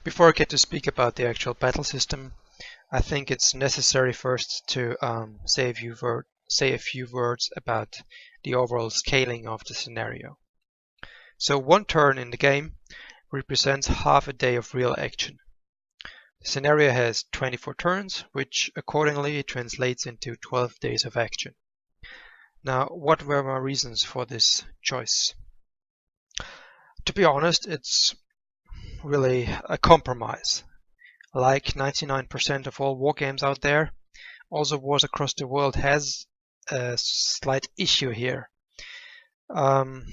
Before I get to speak about the actual battle system, I think it's necessary first to say a few words about the overall scaling of the scenario. So one turn in the game represents half a day of real action. The scenario has 24 turns, which accordingly translates into 12 days of action. Now, what were my reasons for this choice? To be honest, it's really a compromise. Like 99% of all war games out there, also Wars Across the World has a slight issue here,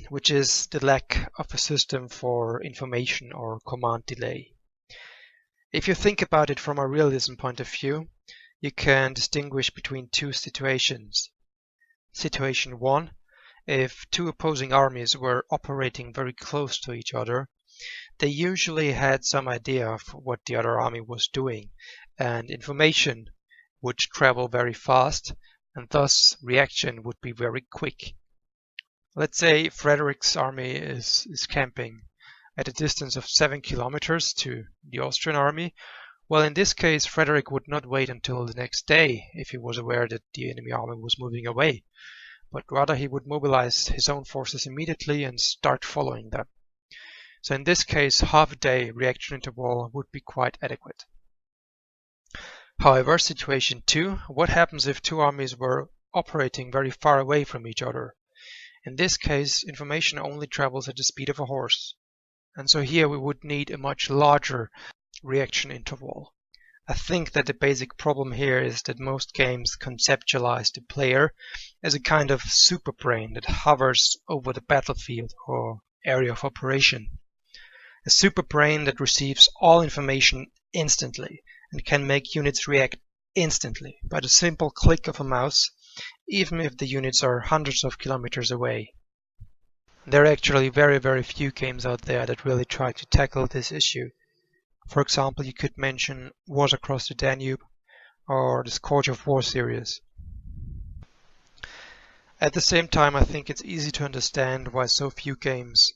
which is the lack of a system for information or command delay. If you think about it from a realism point of view, you can distinguish between two situations. Situation 1, if two opposing armies were operating very close to each other, they usually had some idea of what the other army was doing, and information would travel very fast, and thus reaction would be very quick. Let's say Frederick's army is camping at a distance of 7 kilometers to the Austrian army. Well, in this case, Frederick would not wait until the next day if he was aware that the enemy army was moving away, but rather he would mobilize his own forces immediately and start following them. So in this case, half a day reaction interval would be quite adequate. However, situation 2, what happens if two armies were operating very far away from each other? In this case, information only travels at the speed of a horse. And so here we would need a much larger reaction interval. I think that the basic problem here is that most games conceptualize the player as a kind of super brain that hovers over the battlefield or area of operation. A super brain that receives all information instantly and can make units react instantly by the simple click of a mouse, even if the units are hundreds of kilometers away. There are actually very few games out there that really try to tackle this issue. For example, you could mention Wars Across the Danube or the Scourge of War series. At the same time, I think it's easy to understand why so few games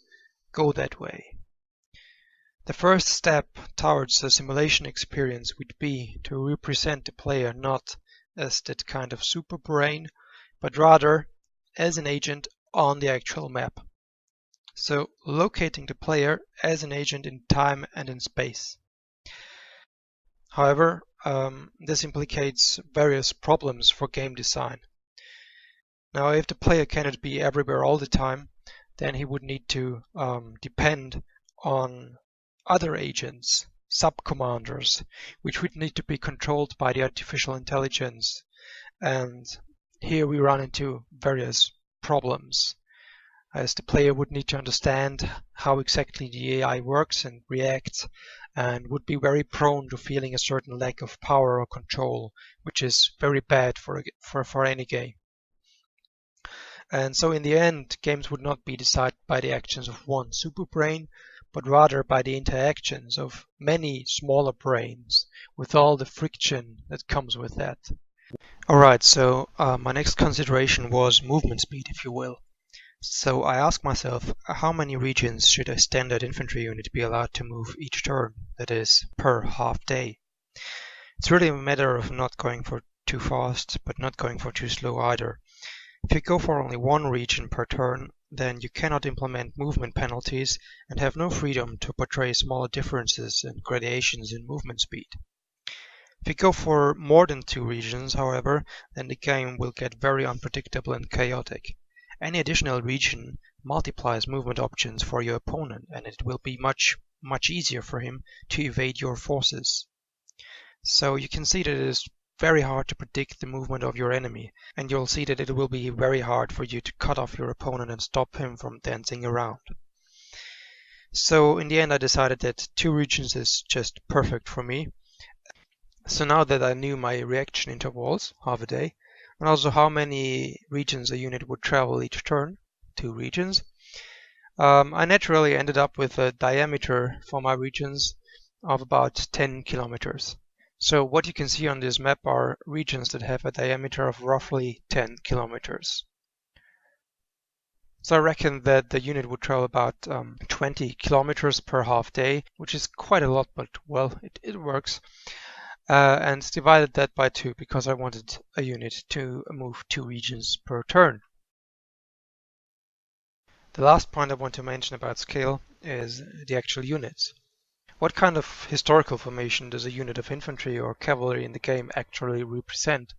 go that way. The first step towards a simulation experience would be to represent the player not as that kind of super brain, but rather as an agent on the actual map. So locating the player as an agent in time and in space. However, this implicates various problems for game design. Now, if the player cannot be everywhere all the time, then he would need to depend on other agents, sub-commanders, which would need to be controlled by the artificial intelligence. And here we run into various problems, as the player would need to understand how exactly the AI works and reacts, and would be very prone to feeling a certain lack of power or control, which is very bad for any game. And so in the end, games would not be decided by the actions of one super brain, but rather by the interactions of many smaller brains, with all the friction that comes with that. Alright, so my next consideration was movement speed, if you will. So I asked myself, how many regions should a standard infantry unit be allowed to move each turn, that is, per half day? It's really a matter of not going for too fast, but not going for too slow either. If you go for only one region per turn, then you cannot implement movement penalties and have no freedom to portray smaller differences and gradations in movement speed. If you go for more than 2 regions, however, then the game will get very unpredictable and chaotic. Any additional region multiplies movement options for your opponent, and it will be much easier for him to evade your forces. So you can see that it is very hard to predict the movement of your enemy, and you'll see that it will be very hard for you to cut off your opponent and stop him from dancing around. So in the end I decided that 2 regions is just perfect for me. So now that I knew my reaction intervals, half a day, and also how many regions a unit would travel each turn, 2 regions, I naturally ended up with a diameter for my regions of about 10 kilometers. So what you can see on this map are regions that have a diameter of roughly 10 kilometers. So I reckon that the unit would travel about 20 kilometers per half day, which is quite a lot, but well, it works. And divided that by 2 because I wanted a unit to move 2 regions per turn. The last point I want to mention about scale is the actual units. What kind of historical formation does a unit of infantry or cavalry in the game actually represent?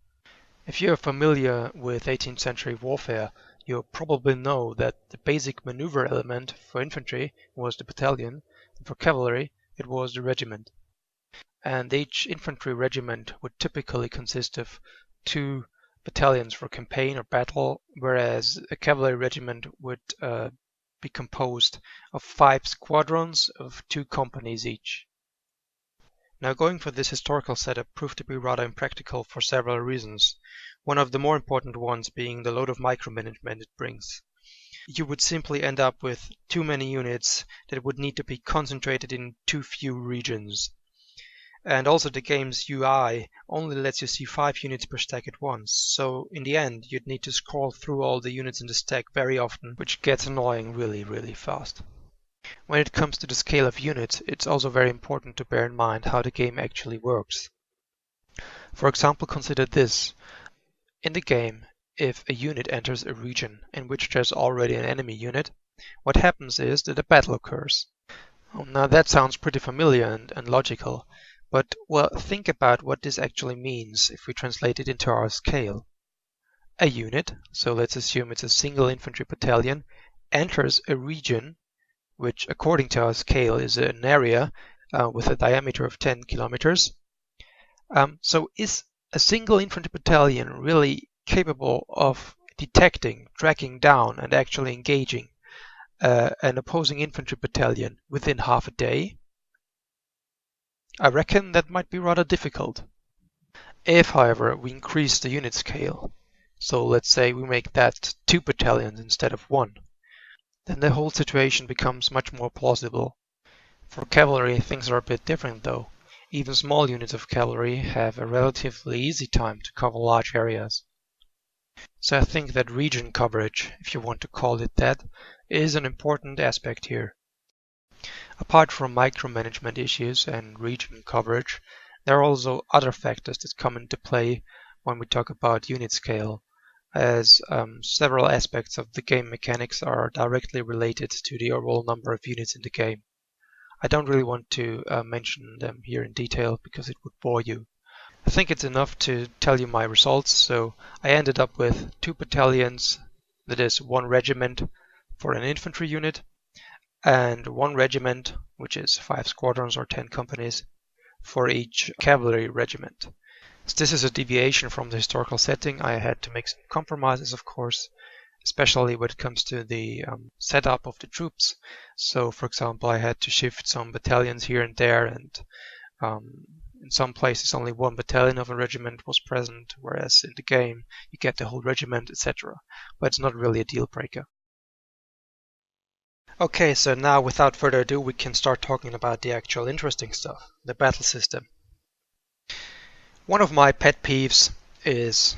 If you are familiar with 18th century warfare, you probably know that the basic maneuver element for infantry was the battalion, and for cavalry it was the regiment. And each infantry regiment would typically consist of 2 battalions for campaign or battle, whereas a cavalry regiment would be composed of 5 squadrons of 2 companies each. Now, going for this historical setup proved to be rather impractical for several reasons, one of the more important ones being the load of micromanagement it brings. You would simply end up with too many units that would need to be concentrated in too few regions. And also the game's UI only lets you see 5 units per stack at once, so in the end you'd need to scroll through all the units in the stack very often, which gets annoying really fast. When it comes to the scale of units, it's also very important to bear in mind how the game actually works. For example, consider this. In the game, if a unit enters a region in which there's already an enemy unit, what happens is that a battle occurs. Now that sounds pretty familiar and logical, but well, think about what this actually means if we translate it into our scale. A unit, so let's assume it's a single infantry battalion, enters a region which according to our scale is an area with a diameter of 10 kilometers. So is a single infantry battalion really capable of detecting, tracking down and actually engaging an opposing infantry battalion within half a day? I reckon that might be rather difficult. If, however, we increase the unit scale, so let's say we make that 2 battalions instead of 1, then the whole situation becomes much more plausible. For cavalry, things are a bit different though. Even small units of cavalry have a relatively easy time to cover large areas. So I think that region coverage, if you want to call it that, is an important aspect here. Apart from micromanagement issues and region coverage, there are also other factors that come into play when we talk about unit scale, as several aspects of the game mechanics are directly related to the overall number of units in the game. I don't really want to mention them here in detail because it would bore you. I think it's enough to tell you my results, so I ended up with 2 battalions, that is 1 regiment for an infantry unit, and 1 regiment, which is 5 squadrons or 10 companies, for each cavalry regiment. As this is a deviation from the historical setting, I had to make some compromises, of course, especially when it comes to the setup of the troops. So, for example, I had to shift some battalions here and there, and in some places only 1 battalion of a regiment was present, whereas in the game you get the whole regiment, etc. But it's not really a deal breaker. Okay, so now without further ado we can start talking about the actual interesting stuff, the battle system. One of my pet peeves is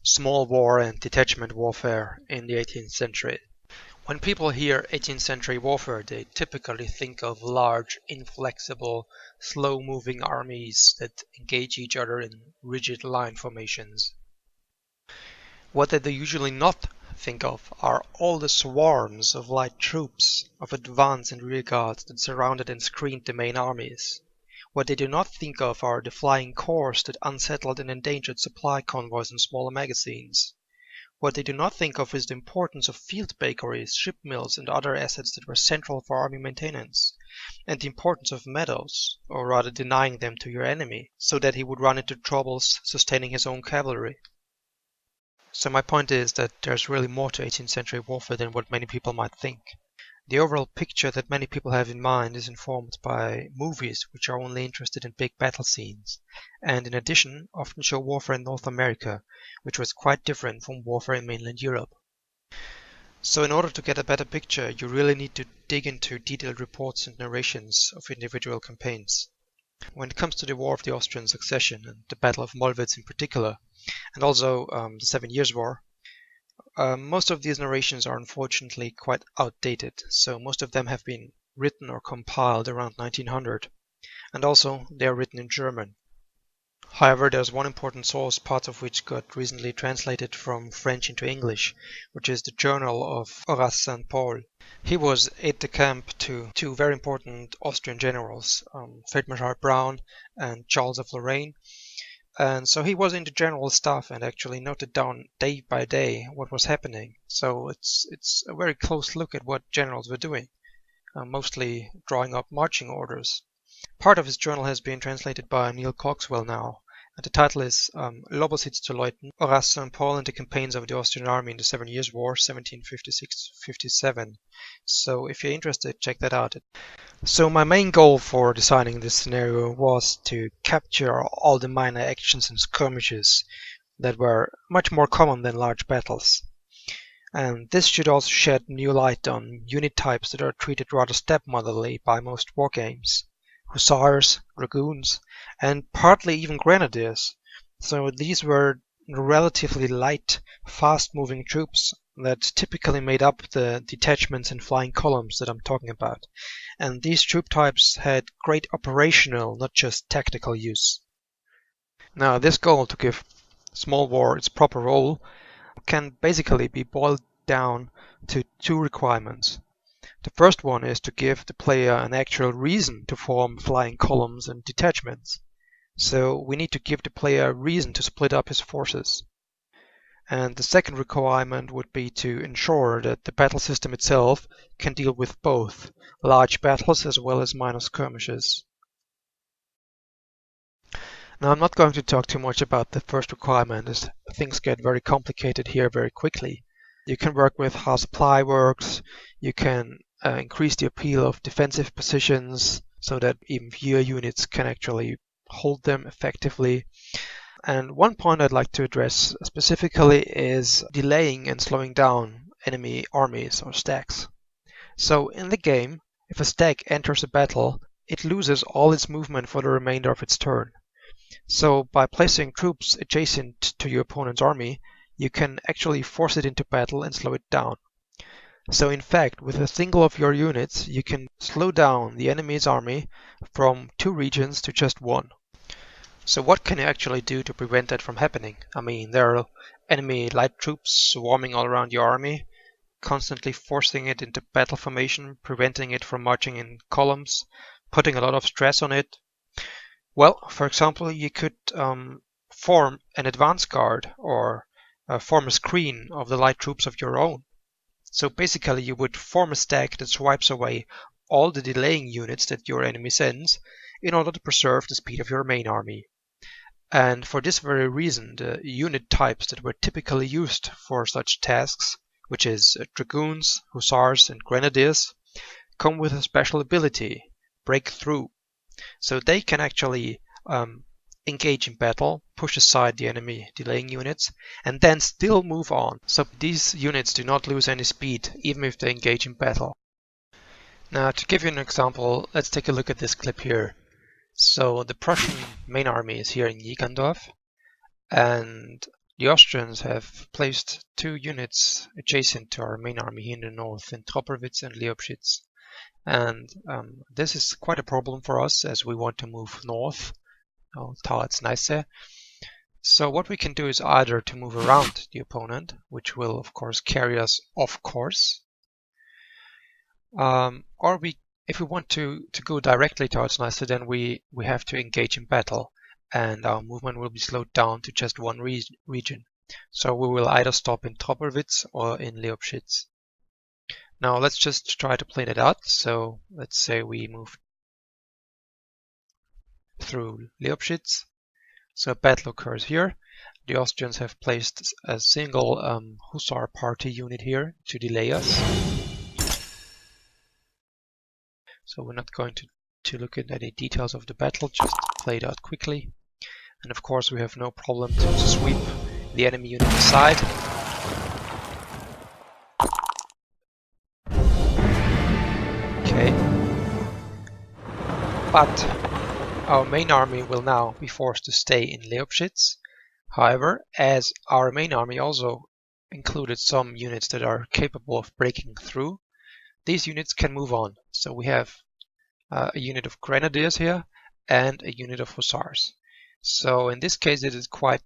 small war and detachment warfare in the 18th century. When people hear 18th century warfare, they typically think of large, inflexible, slow-moving armies that engage each other in rigid line formations. What they usually not think of are all the swarms of light troops, of advance and rear guards that surrounded and screened the main armies. What they do not think of are the flying corps that unsettled and endangered supply convoys and smaller magazines. What they do not think of is the importance of field bakeries, ship mills and other assets that were central for army maintenance, and the importance of meadows, or rather denying them to your enemy, so that he would run into troubles sustaining his own cavalry. So my point is that there's really more to 18th century warfare than what many people might think. The overall picture that many people have in mind is informed by movies which are only interested in big battle scenes, and in addition often show warfare in North America, which was quite different from warfare in mainland Europe. So in order to get a better picture, you really need to dig into detailed reports and narrations of individual campaigns. When it comes to the War of the Austrian Succession and the Battle of Mollwitz in particular, and also the 7 Years' War, Most of these narrations are unfortunately quite outdated, so most of them have been written or compiled around 1900, and also they are written in German. However, there's one important source, parts of which got recently translated from French into English, which is the Journal of Horace St. Paul. He was aide-de-camp to two very important Austrian generals, Feldmarschall Braun and Charles of Lorraine. And so he was in the general staff and actually noted down day by day what was happening. So it's a very close look at what generals were doing, mostly drawing up marching orders. Part of his journal has been translated by Neil Coxwell now, and the title is Lobbositz zu Leuten, Horace St. Paul and the Campaigns of the Austrian Army in the 7 Years' War, 1756-57. So if you're interested, check that out. So my main goal for designing this scenario was to capture all the minor actions and skirmishes that were much more common than large battles. And this should also shed new light on unit types that are treated rather stepmotherly by most wargames. Hussars, dragoons, and partly even grenadiers. So these were relatively light, fast-moving troops that typically made up the detachments and flying columns that I'm talking about. And these troop types had great operational, not just tactical use. Now, this goal to give small war its proper role can basically be boiled down to two requirements. The first one is to give the player an actual reason to form flying columns and detachments. So we need to give the player a reason to split up his forces. And the second requirement would be to ensure that the battle system itself can deal with both large battles as well as minor skirmishes. Now, I'm not going to talk too much about the first requirement, as things get very complicated here very quickly. You can work with how supply works, you can increase the appeal of defensive positions so that even fewer units can actually hold them effectively. And one point I'd like to address specifically is delaying and slowing down enemy armies or stacks. So in the game, if a stack enters a battle, it loses all its movement for the remainder of its turn. So by placing troops adjacent to your opponent's army, you can actually force it into battle and slow it down. So in fact, with a single of your units, you can slow down the enemy's army from 2 regions to just 1. So what can you actually do to prevent that from happening? I mean, there are enemy light troops swarming all around your army, constantly forcing it into battle formation, preventing it from marching in columns, putting a lot of stress on it. Well, for example, you could form an advance guard or form a screen of the light troops of your own. So basically you would form a stack that swipes away all the delaying units that your enemy sends in order to preserve the speed of your main army. And for this very reason, the unit types that were typically used for such tasks, which is dragoons, hussars and grenadiers, come with a special ability, break through. So they can actually engage in battle, push aside the enemy delaying units, and then still move on. So these units do not lose any speed, even if they engage in battle. Now, to give you an example, let's take a look at this clip here. So the Prussian main army is here in Jägerndorf, and the Austrians have placed 2 units adjacent to our main army here in the north, in Troppelwitz and Leobschitz. And this is quite a problem for us as we want to move north towards Neisse. So what we can do is either to move around the opponent, which will of course carry us off course, or if we want to go directly towards Neisse, then we have to engage in battle, and our movement will be slowed down to just 1 region. So we will either stop in Troppelwitz or in Leobschitz. Now let's just try to plan it out. So let's say we move through Leobschitz. So a battle occurs here. The Austrians have placed a single hussar party unit here to delay us. So we're not going to look at any details of the battle, just play it out quickly. And of course we have no problem to sweep the enemy unit aside. Okay. But our main army will now be forced to stay in Leobschitz. However, as our main army also included some units that are capable of breaking through. These units can move on. So we have a unit of grenadiers here and a unit of hussars. So in this case, it is quite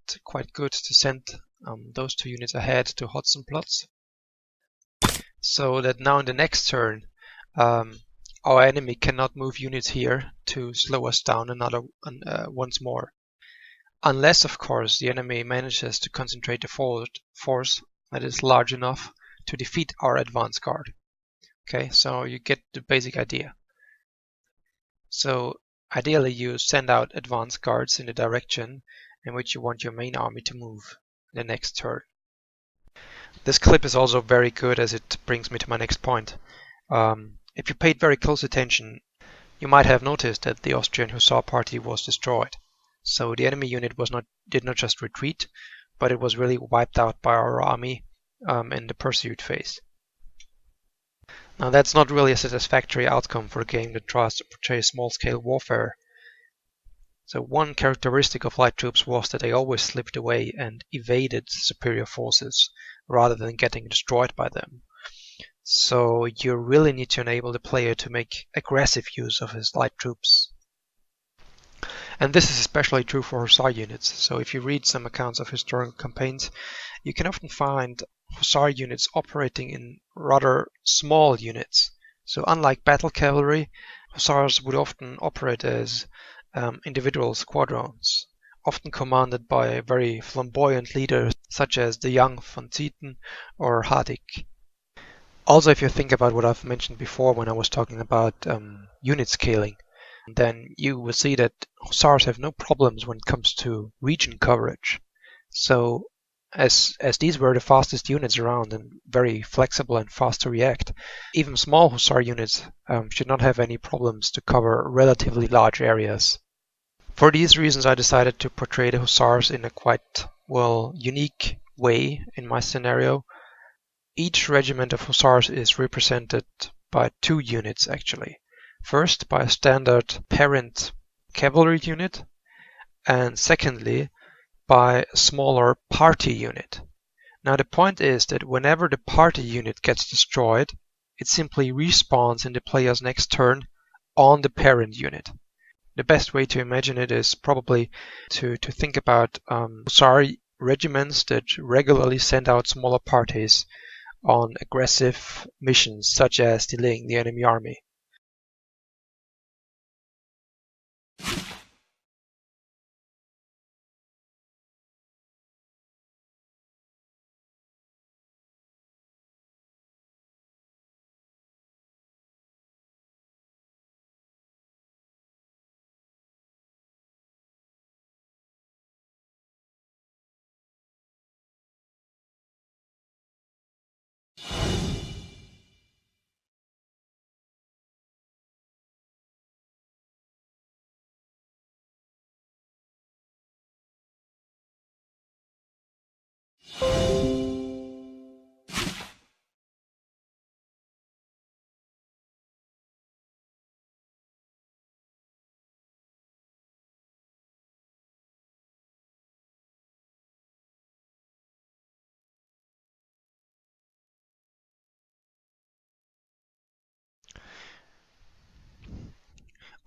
good to send those two units ahead to Hotzenplotz, so that now in the next turn, our enemy cannot move units here to slow us down once more. Unless, of course, the enemy manages to concentrate a force that is large enough to defeat our advance guard. Okay, so you get the basic idea. So ideally you send out advance guards in the direction in which you want your main army to move in the next turn. This clip is also very good as it brings me to my next point. If you paid very close attention, you might have noticed that the Austrian Hussar party was destroyed. So the enemy unit did not just retreat, but it was really wiped out by our army in the pursuit phase. Now that's not really a satisfactory outcome for a game that tries to portray small-scale warfare. So one characteristic of light troops was that they always slipped away and evaded superior forces rather than getting destroyed by them. So you really need to enable the player to make aggressive use of his light troops. And this is especially true for Hussar units. So if you read some accounts of historical campaigns, you can often find Hussar units operating in rather small units. So unlike battle cavalry, Hussars would often operate as individual squadrons, often commanded by a very flamboyant leader such as the young von Zieten or Hardik. Also, if you think about what I've mentioned before when I was talking about unit scaling, then you will see that Hussars have no problems when it comes to region coverage. So as these were the fastest units around and very flexible and fast to react, even small Hussar units should not have any problems to cover relatively large areas. For these reasons, I decided to portray the Hussars in a quite, unique way in my scenario. Each regiment of Hussars is represented by two units actually. First, by a standard parent cavalry unit, and secondly, by a smaller party unit. Now the point is that whenever the party unit gets destroyed, it simply respawns in the player's next turn on the parent unit. The best way to imagine it is probably to think about Hussar regiments that regularly send out smaller parties on aggressive missions such as delaying the enemy army.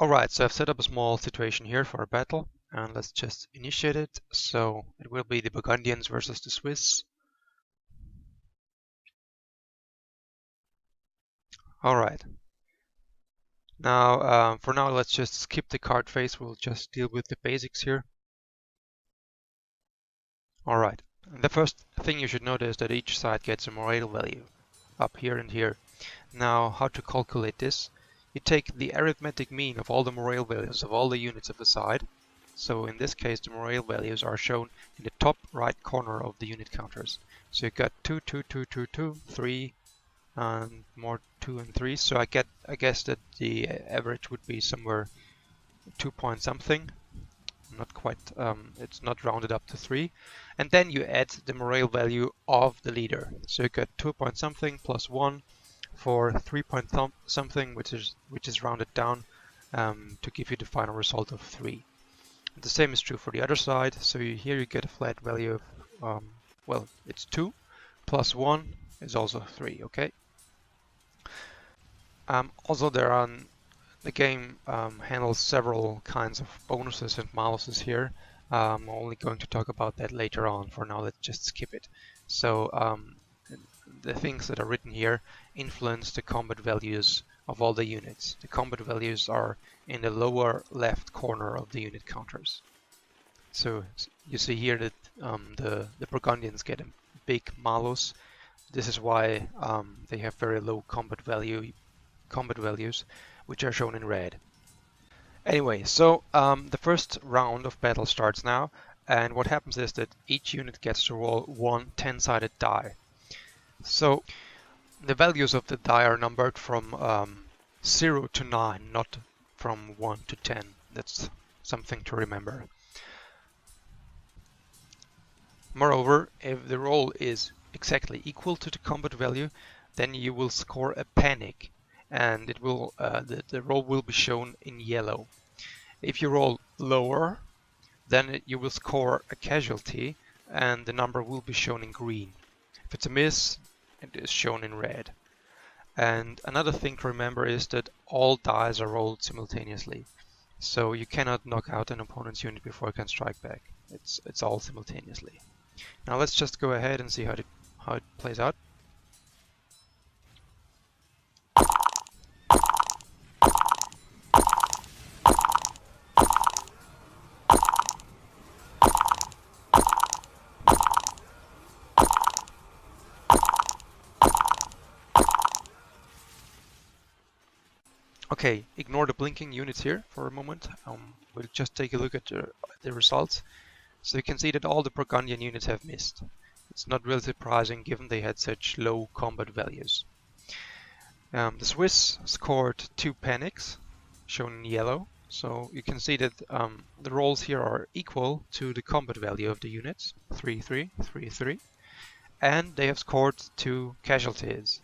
Alright, so I've set up a small situation here for a battle, and let's just initiate it. So it will be the Burgundians versus the Swiss. Alright. Now, for now, let's just skip the card phase. We'll just deal with the basics here. Alright. The first thing you should notice is that each side gets a morale value up here and here. Now, how to calculate this? You take the arithmetic mean of all the morale values of all the units of a side. So in this case, the morale values are shown in the top right corner of the unit counters. So you got 2, 2, 2, 2, 2, 3, and more 2 and 3. So I guess that the average would be somewhere 2 point something. Not quite. It's not rounded up to 3. And then you add the morale value of the leader. So you got 2 point something plus 1. For 3 point something, which is rounded down to give you the final result of 3. The same is true for the other side. So here you get a flat value of it's 2, plus 1 is also 3, okay? Also, the game handles several kinds of bonuses and maluses here. I'm only going to talk about that later on. For now, let's just skip it. So the things that are written here influence the combat values of all the units. The combat values are in the lower left corner of the unit counters. So you see here that the Burgundians get a big malus. This is why they have very low combat values, which are shown in red. Anyway, so the first round of battle starts now, and what happens is that each unit gets to roll one 10-sided die. So the values of the die are numbered from 0 to 9, not from 1 to 10. That's something to remember. Moreover, if the roll is exactly equal to the combat value, then you will score a panic, and it will the roll will be shown in yellow. If you roll lower, then you will score a casualty, and the number will be shown in green. If it's a miss, it is shown in red. And another thing to remember is that all dice are rolled simultaneously, so you cannot knock out an opponent's unit before it can strike back. It's all simultaneously. Now let's just go ahead and see how it plays out. Okay, ignore the blinking units here for a moment. We'll just take a look at the results. So you can see that all the Burgundian units have missed. It's not really surprising given they had such low combat values. The Swiss scored 2 panics, shown in yellow. So you can see that the rolls here are equal to the combat value of the units, 3, 3, 3, 3. And they have scored 2 casualties.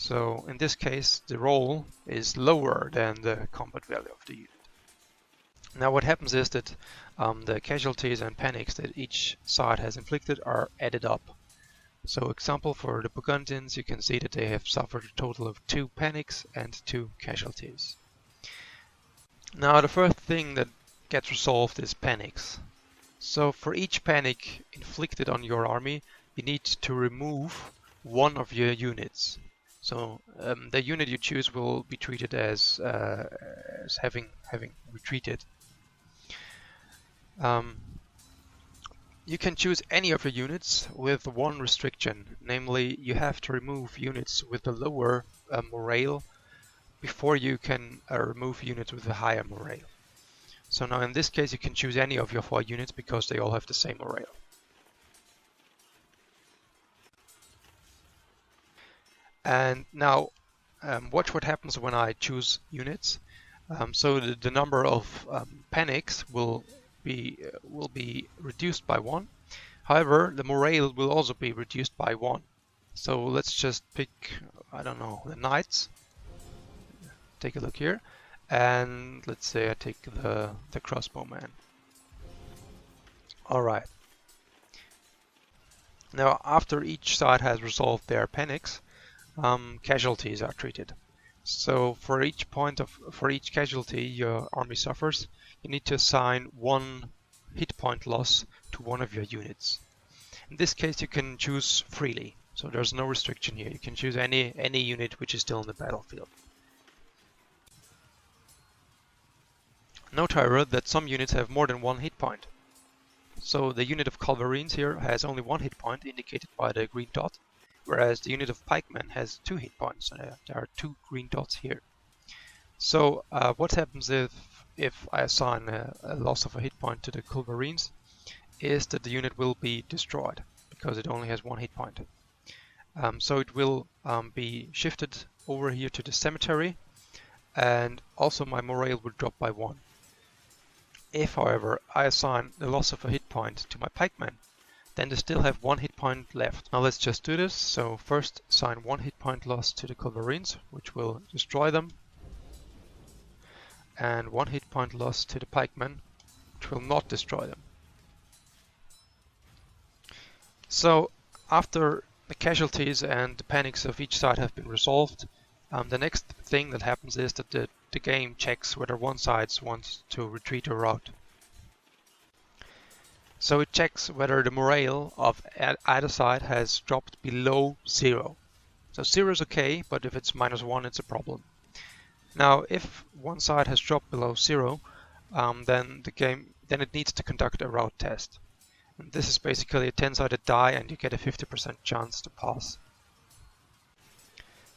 So in this case, the roll is lower than the combat value of the unit. Now what happens is that the casualties and panics that each side has inflicted are added up. So example, for the Burgundians, you can see that they have suffered a total of 2 panics and 2 casualties. Now the first thing that gets resolved is panics. So for each panic inflicted on your army, you need to remove one of your units. So the unit you choose will be treated as having retreated. You can choose any of your units with one restriction, namely you have to remove units with the lower morale before you can remove units with a higher morale. So now in this case you can choose any of your 4 units because they all have the same morale. And now watch what happens when I choose units. So the number of panics will be reduced by 1. However, the morale will also be reduced by 1. So let's just pick, I don't know, the knights. Take a look here, and let's say I take the crossbowman. All right. Now, after each side has resolved their panics, casualties are treated. So for each casualty your army suffers, you need to assign 1 hit point loss to one of your units. In this case, you can choose freely, so there's no restriction here. You can choose any unit which is still in the battlefield. Note, however, that some units have more than 1 hit point. So the unit of Culverines here has only 1 hit point, indicated by the green dot, whereas the unit of pikemen has 2 hit points. There are 2 green dots here. So what happens if I assign a loss of a hit point to the Culverines is that the unit will be destroyed because it only has 1 hit point. So it will be shifted over here to the cemetery, and also my morale will drop by 1. If, however, I assign the loss of a hit point to my pikemen, then they still have 1 hit point left. Now let's just do this. So first assign 1 hit point loss to the Culverines, which will destroy them, and 1 hit point loss to the pikemen, which will not destroy them. So after the casualties and the panics of each side have been resolved, the next thing that happens is that the game checks whether one side wants to retreat or rout. So it checks whether the morale of either side has dropped below 0. So 0 is okay, but if it's -1, it's a problem. Now, if one side has dropped below 0, then it needs to conduct a rout test. And this is basically a 10-sided die, and you get a 50% chance to pass.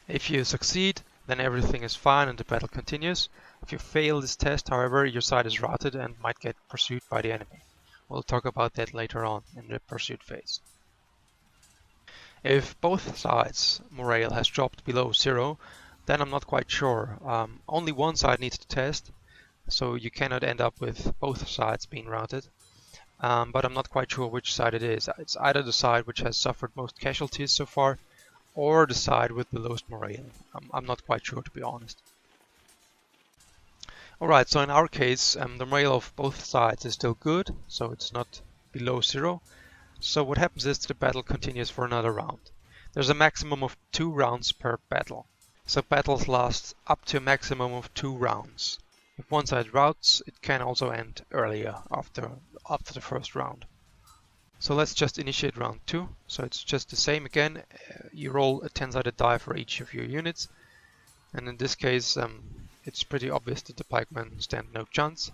If you succeed, then everything is fine and the battle continues. If you fail this test, however, your side is routed and might get pursued by the enemy. We'll talk about that later on in the pursuit phase. If both sides' morale has dropped below 0, then I'm not quite sure. Only one side needs to test, so you cannot end up with both sides being routed. But I'm not quite sure which side it is. It's either the side which has suffered most casualties so far, or the side with the lowest morale. I'm not quite sure, to be honest. Alright, so in our case, the morale of both sides is still good, so it's not below 0. So what happens is the battle continues for another round. There's a maximum of 2 rounds per battle. So battles last up to a maximum of 2 rounds. If one side routs, it can also end earlier after the first round. So let's just initiate round 2. So it's just the same again. You roll a 10-sided die for each of your units. And in this case, it's pretty obvious that the pikemen stand no chance.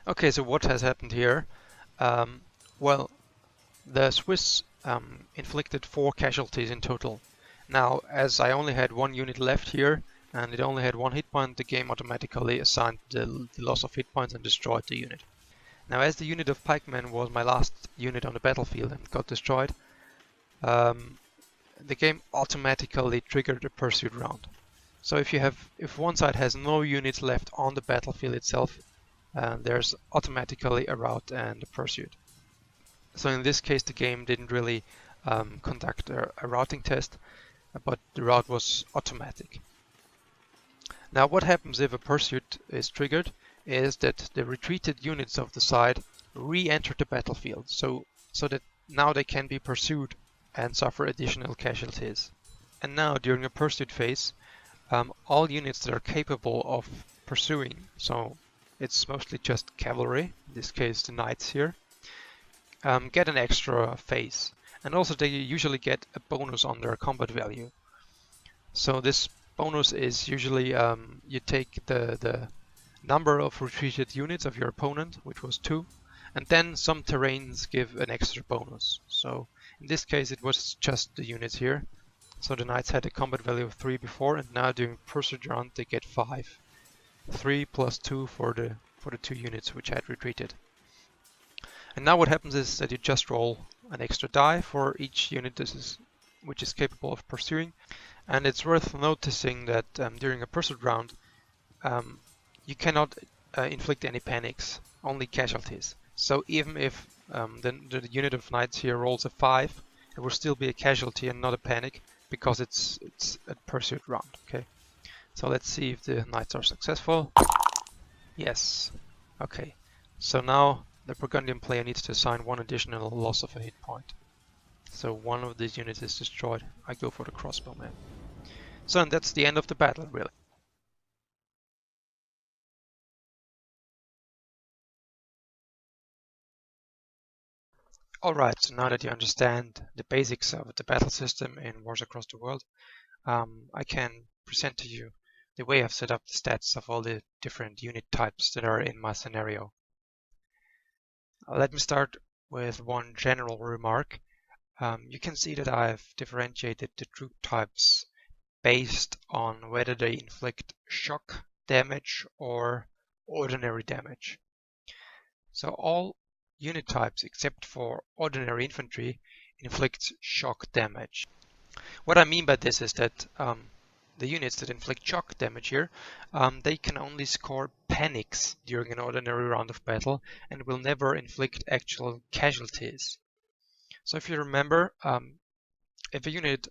Okay, so what has happened here? Well, the Swiss inflicted 4 casualties in total. Now, as I only had 1 unit left here, and it only had 1 hit point, the game automatically assigned the loss of hit points and destroyed the unit. Now, as the unit of pikemen was my last unit on the battlefield and got destroyed, the game automatically triggered a pursuit round. So if one side has no units left on the battlefield itself, there's automatically a rout and a pursuit. So in this case, the game didn't really conduct a routing test, but the rout was automatic. Now what happens if a pursuit is triggered is that the retreated units of the side re-enter the battlefield, so that now they can be pursued and suffer additional casualties. And now during a pursuit phase, all units that are capable of pursuing, so it's mostly just cavalry, in this case the knights here, get an extra phase. And also they usually get a bonus on their combat value. So this bonus is usually you take the number of retreated units of your opponent, which was 2, and then some terrains give an extra bonus. So in this case it was just the units here. So the knights had a combat value of 3 before, and now during pursuit round they get 5. 3 plus 2 for the 2 units which had retreated. And now what happens is that you just roll an extra die for each unit which is capable of pursuing. And it's worth noticing that during a pursuit round you cannot inflict any panics, only casualties. So even if the unit of knights here rolls a 5, it will still be a casualty and not a panic, because it's a pursuit round. Okay, so let's see if the knights are successful. Yes. Okay, so now the Burgundian player needs to assign 1 additional loss of a hit point. So one of these units is destroyed. I go for the crossbowman. So and that's the end of the battle, really. Alright, so now that you understand the basics of the battle system in Wars Across the World, I can present to you the way I've set up the stats of all the different unit types that are in my scenario. Let me start with one general remark. You can see that I've differentiated the troop types based on whether they inflict shock damage or ordinary damage. So all unit types except for ordinary infantry inflict shock damage. What I mean by this is that the units that inflict shock damage here, they can only score panics during an ordinary round of battle and will never inflict actual casualties. So if you remember, if a unit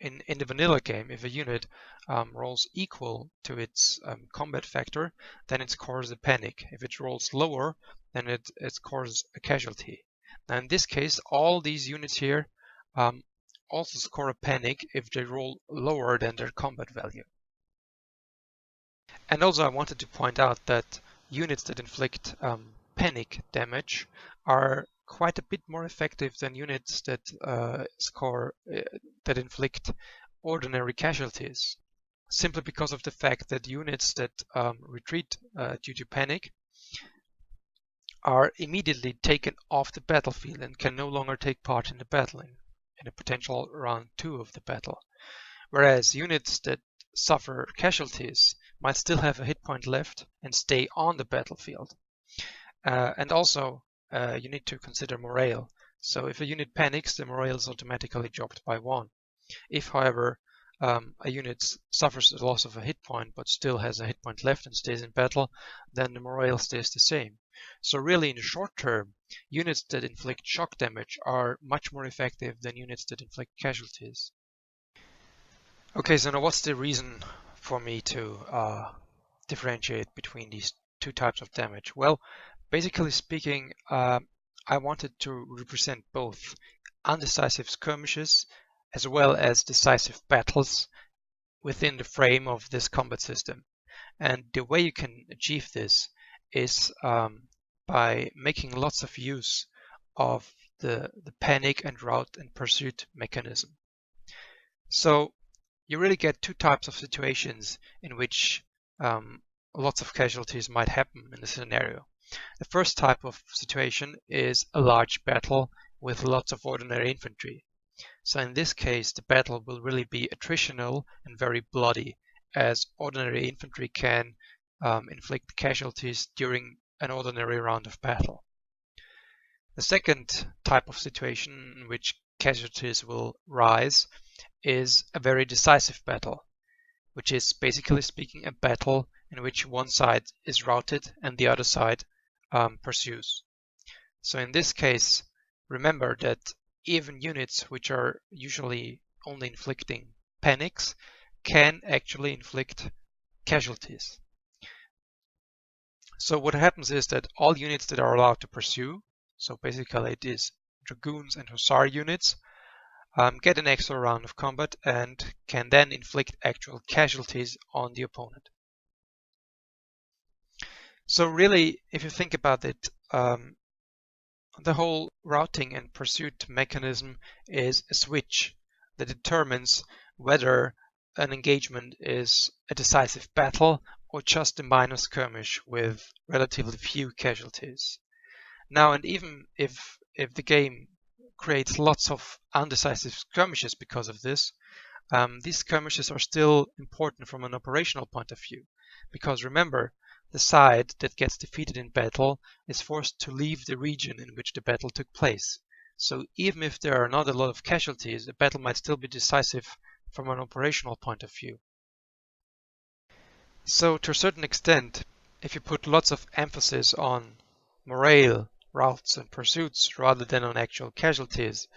in the vanilla game, if a unit rolls equal to its combat factor, then it scores a panic. If it rolls lower, then it scores a casualty. Now in this case, all these units here also score a panic if they roll lower than their combat value. And also I wanted to point out that units that inflict panic damage are quite a bit more effective than units that that inflict ordinary casualties, simply because of the fact that units that retreat due to panic are immediately taken off the battlefield and can no longer take part in the battle in a potential round 2 of the battle. Whereas units that suffer casualties might still have a hit point left and stay on the battlefield. And also you need to consider morale. So if a unit panics, the morale is automatically dropped by 1. If, however, a unit suffers the loss of a hit point but still has a hit point left and stays in battle, then the morale stays the same. So really in the short term, units that inflict shock damage are much more effective than units that inflict casualties. Okay, so now what's the reason for me to differentiate between these two types of damage? Well, basically speaking, I wanted to represent both undecisive skirmishes as well as decisive battles within the frame of this combat system. And the way you can achieve this is by making lots of use of the panic and rout and pursuit mechanism. So you really get two types of situations in which lots of casualties might happen in the scenario. The first type of situation is a large battle with lots of ordinary infantry. So in this case, the battle will really be attritional and very bloody, as ordinary infantry can inflict casualties during an ordinary round of battle. The second type of situation in which casualties will rise is a very decisive battle, which is basically speaking a battle in which one side is routed and the other side pursues. So in this case, remember that even units which are usually only inflicting panics can actually inflict casualties. So what happens is that all units that are allowed to pursue, so basically it is dragoons and hussar units, get an extra round of combat and can then inflict actual casualties on the opponent. So really, if you think about it, the whole routing and pursuit mechanism is a switch that determines whether an engagement is a decisive battle or just a minor skirmish with relatively few casualties. Now, and even if the game creates lots of undecisive skirmishes because of this, these skirmishes are still important from an operational point of view, because remember, the side that gets defeated in battle is forced to leave the region in which the battle took place. So even if there are not a lot of casualties, the battle might still be decisive from an operational point of view. So to a certain extent, if you put lots of emphasis on morale, routes and pursuits rather than on actual casualties,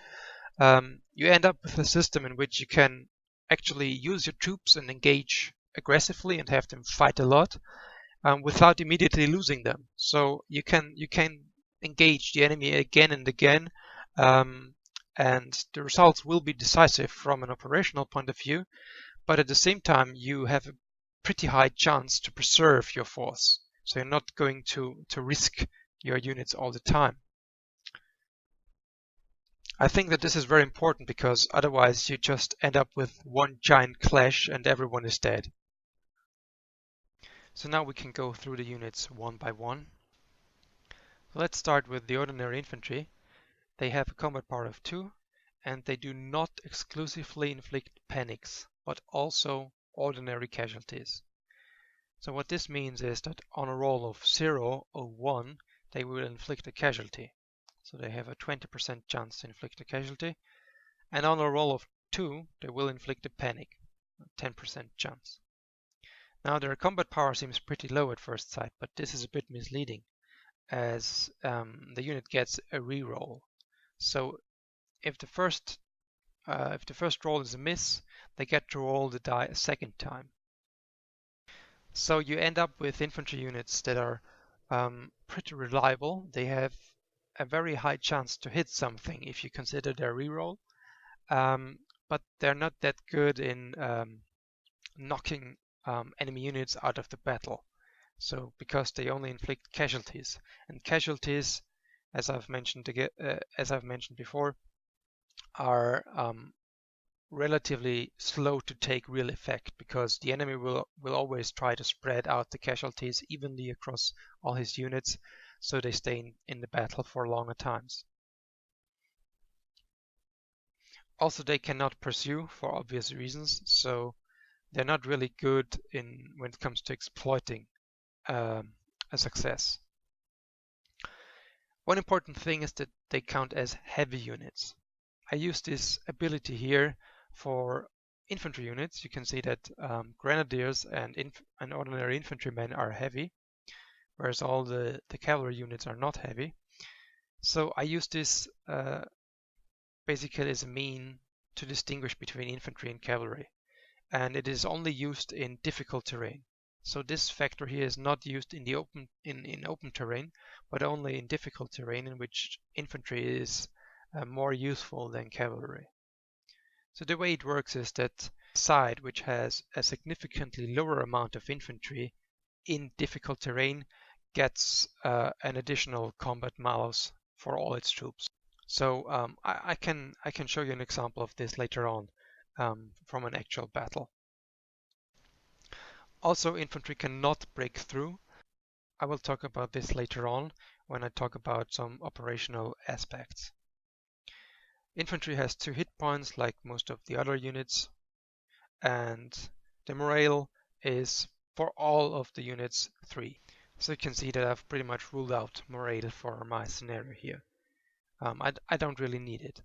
you end up with a system in which you can actually use your troops and engage aggressively and have them fight a lot without immediately losing them. So you can engage the enemy again and again, and the results will be decisive from an operational point of view, but at the same time you have a pretty high chance to preserve your force. So you're not going to risk your units all the time. I think that this is very important because otherwise you just end up with one giant clash and everyone is dead. So now we can go through the units one by one. Let's start with the ordinary infantry. They have a combat power of 2 and they do not exclusively inflict panics, but also ordinary casualties. So what this means is that on a roll of 0 or 1, they will inflict a casualty. So they have a 20% chance to inflict a casualty. And on a roll of 2, they will inflict a panic, a 10% chance. Now their combat power seems pretty low at first sight, but this is a bit misleading as the unit gets a reroll. So if the first roll is a miss, they get to roll the die a second time. So you end up with infantry units that are pretty reliable. They have a very high chance to hit something if you consider their reroll, but they're not that good in knocking enemy units out of the battle. So because they only inflict casualties, and casualties, as I've mentioned before, are relatively slow to take real effect, because the enemy will always try to spread out the casualties evenly across all his units, so they stay in the battle for longer times. Also, they cannot pursue for obvious reasons, so they're not really good when it comes to exploiting a success. One important thing is that they count as heavy units. I use this ability here for infantry units. You can see that grenadiers and ordinary infantrymen are heavy, whereas all the cavalry units are not heavy. So I use this basically as a mean to distinguish between infantry and cavalry, and it is only used in difficult terrain. So this factor here is not used in the open terrain, but only in difficult terrain in which infantry is more useful than cavalry. So the way it works is that side which has a significantly lower amount of infantry in difficult terrain gets an additional combat malus for all its troops. So I can show you an example of this later on from an actual battle. Also, infantry cannot break through. I will talk about this later on when I talk about some operational aspects. Infantry has 2 hit points like most of the other units, and the morale is for all of the units 3. So you can see that I've pretty much ruled out morale for my scenario here. I don't really need it,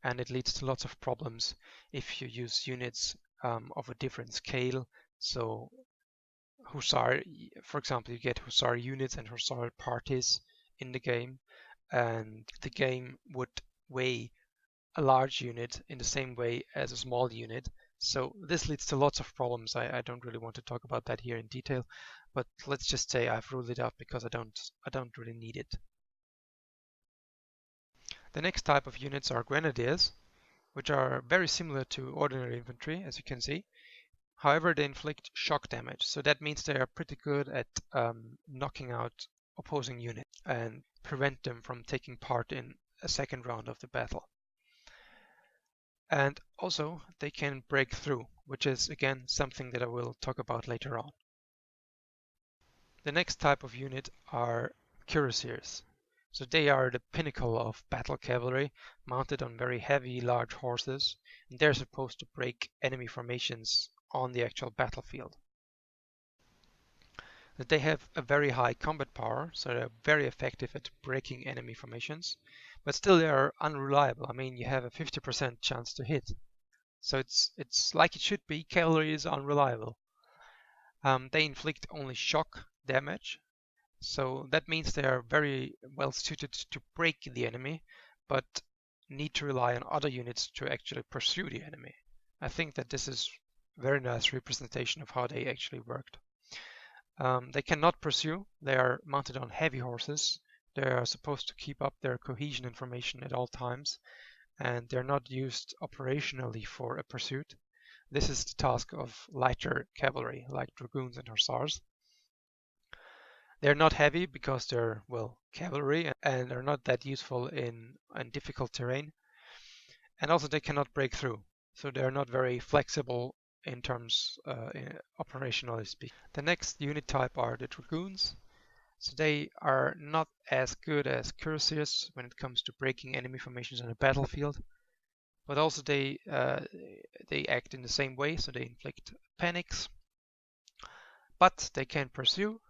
and it leads to lots of problems if you use units of a different scale. So Hussar, for example, you get Hussar units and Hussar parties in the game, and the game would weigh a large unit in the same way as a small unit. So this leads to lots of problems. I don't really want to talk about that here in detail, but let's just say I've ruled it out because I don't really need it. The next type of units are grenadiers, which are very similar to ordinary infantry, as you can see. However, they inflict shock damage, so that means they are pretty good at knocking out opposing units and prevent them from taking part in a second round of the battle. And also, they can break through, which is again something that I will talk about later on. The next type of unit are cuirassiers. So they are the pinnacle of battle cavalry, mounted on very heavy, large horses, and they're supposed to break enemy formations on the actual battlefield. They have a very high combat power, so they're very effective at breaking enemy formations, but still they are unreliable. I mean, you have a 50% chance to hit. So it's like it should be. Cavalry is unreliable. They inflict only shock damage, so that means they are very well suited to break the enemy, but need to rely on other units to actually pursue the enemy. I think that this is a very nice representation of how they actually worked. They cannot pursue. They are mounted on heavy horses. They are supposed to keep up their cohesion and formation at all times, and they're not used operationally for a pursuit. This is the task of lighter cavalry, like dragoons and hussars. They're not heavy because they're, well, cavalry, and are not that useful in difficult terrain. And also they cannot break through, so they're not very flexible in terms operationally speaking. The next unit type are the dragoons. So they are not as good as cuirassiers when it comes to breaking enemy formations on a battlefield, but also they act in the same way, so they inflict panics. But they can pursue,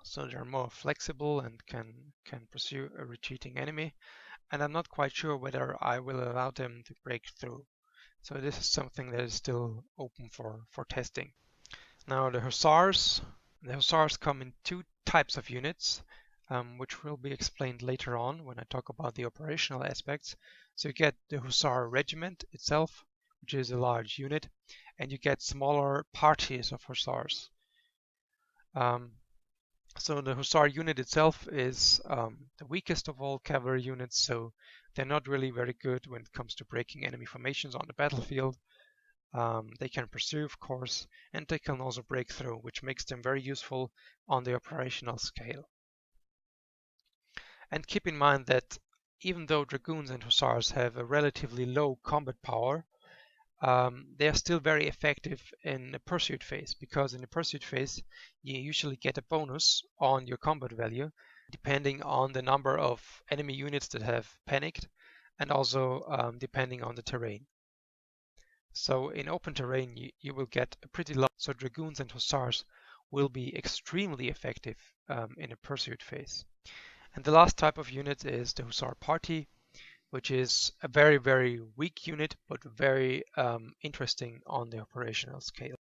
so they're more flexible and can pursue a retreating enemy. And I'm not quite sure whether I will allow them to break through. So this is something that is still open for testing. Now the hussars come in 2 types of units. which will be explained later on when I talk about the operational aspects. So you get the Hussar regiment itself, which is a large unit, and you get smaller parties of Hussars. So the Hussar unit itself is the weakest of all cavalry units, so they're not really very good when it comes to breaking enemy formations on the battlefield. They can pursue, of course, and they can also break through, which makes them very useful on the operational scale. And keep in mind that even though Dragoons and Hussars have a relatively low combat power, they are still very effective in the pursuit phase, because in the pursuit phase you usually get a bonus on your combat value depending on the number of enemy units that have panicked, and also depending on the terrain. So in open terrain you will get a pretty low, so Dragoons and Hussars will be extremely effective in a pursuit phase. And the last type of unit is the Hussar party, which is a very, very weak unit, but very interesting on the operational scale.